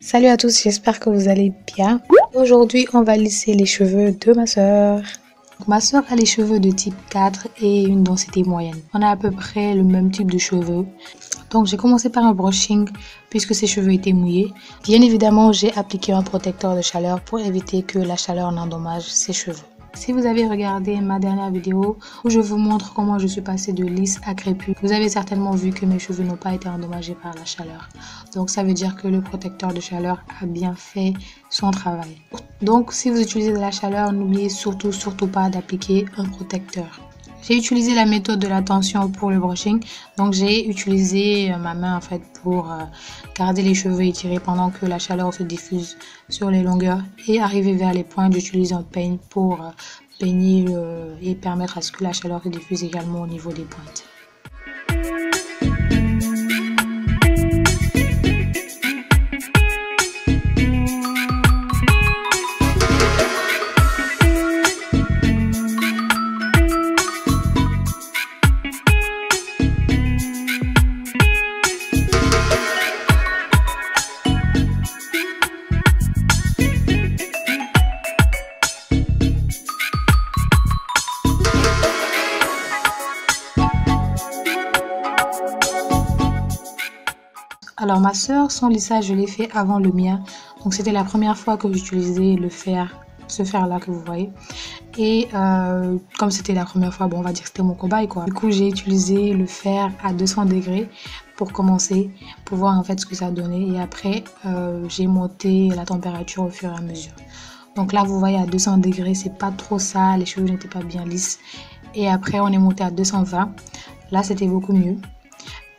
Salut à tous, j'espère que vous allez bien. Aujourd'hui, on va lisser les cheveux de ma soeur. Ma soeur a les cheveux de type 4 et une densité moyenne. On a à peu près le même type de cheveux. Donc j'ai commencé par un brushing puisque ses cheveux étaient mouillés. Bien évidemment, j'ai appliqué un protecteur de chaleur pour éviter que la chaleur n'endommage ses cheveux. Si vous avez regardé ma dernière vidéo où je vous montre comment je suis passée de lisse à crépus, vous avez certainement vu que mes cheveux n'ont pas été endommagés par la chaleur. Donc ça veut dire que le protecteur de chaleur a bien fait son travail. Donc si vous utilisez de la chaleur, n'oubliez surtout pas d'appliquer un protecteur. J'ai utilisé la méthode de la tension pour le brushing. Donc j'ai utilisé ma main en fait pour garder les cheveux étirés pendant que la chaleur se diffuse sur les longueurs. Et arrivé vers les pointes, j'utilise un peigne pour peigner et permettre à ce que la chaleur se diffuse également au niveau des pointes. Alors ma soeur, son lissage, je l'ai fait avant le mien. Donc c'était la première fois que j'utilisais le fer, ce fer là que vous voyez. Et comme c'était la première fois, bon, on va dire que c'était mon cobaye quoi. Du coup j'ai utilisé le fer à 200 degrés pour commencer, pour voir en fait ce que ça donnait. Et après j'ai monté la température au fur et à mesure. Donc là vous voyez à 200 degrés, c'est pas trop ça, les cheveux n'étaient pas bien lisses. Et après on est monté à 220, là c'était beaucoup mieux.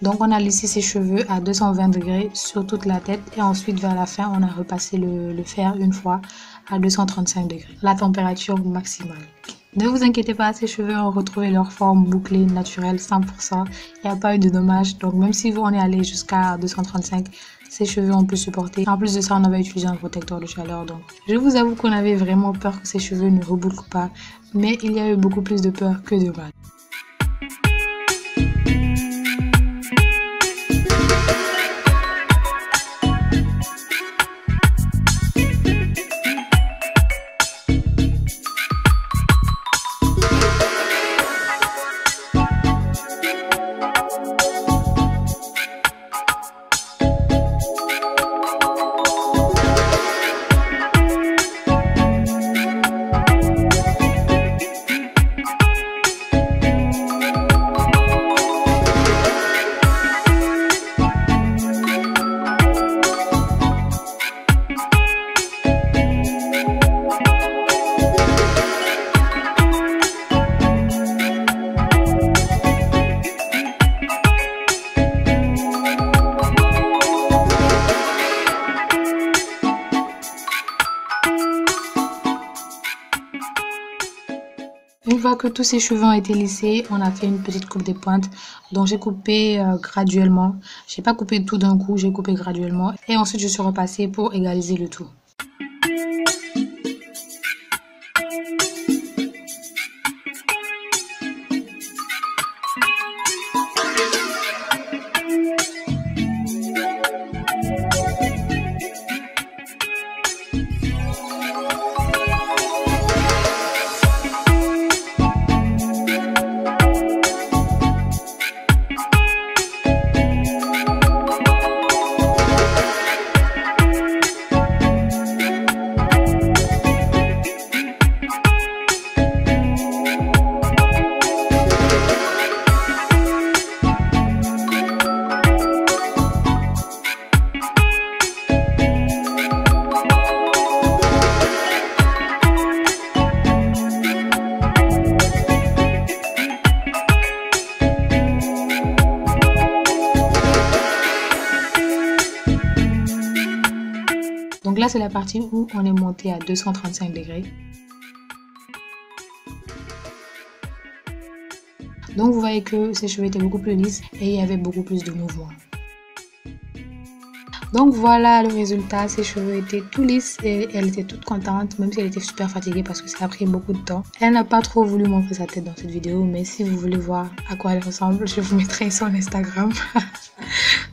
Donc on a lissé ses cheveux à 220 degrés sur toute la tête et ensuite vers la fin on a repassé le fer une fois à 235 degrés, la température maximale. Ne vous inquiétez pas, ces cheveux ont retrouvé leur forme bouclée, naturelle, 100%. Il n'y a pas eu de dommages, donc même si on est allé jusqu'à 235, ces cheveux on peut supporter. En plus de ça, on avait utilisé un protecteur de chaleur, donc je vous avoue qu'on avait vraiment peur que ces cheveux ne rebouclent pas, mais il y a eu beaucoup plus de peur que de mal. Une fois que tous ces cheveux ont été lissés, on a fait une petite coupe des pointes. Donc j'ai coupé graduellement. J'ai pas coupé tout d'un coup, j'ai coupé graduellement. Et ensuite je suis repassée pour égaliser le tout. Donc là, c'est la partie où on est monté à 235 degrés. Donc vous voyez que ses cheveux étaient beaucoup plus lisses et il y avait beaucoup plus de mouvement. Donc voilà le résultat, ses cheveux étaient tout lisses et elle était toute contente, même si elle était super fatiguée parce que ça a pris beaucoup de temps. Elle n'a pas trop voulu montrer sa tête dans cette vidéo, mais si vous voulez voir à quoi elle ressemble, je vous mettrai son Instagram.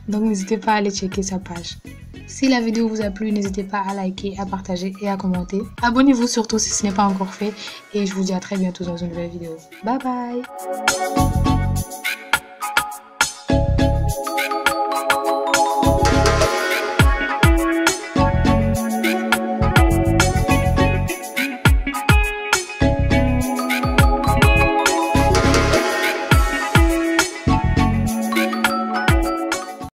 Donc n'hésitez pas à aller checker sa page. Si la vidéo vous a plu, n'hésitez pas à liker, à partager et à commenter. Abonnez-vous surtout si ce n'est pas encore fait et je vous dis à très bientôt dans une nouvelle vidéo. Bye bye!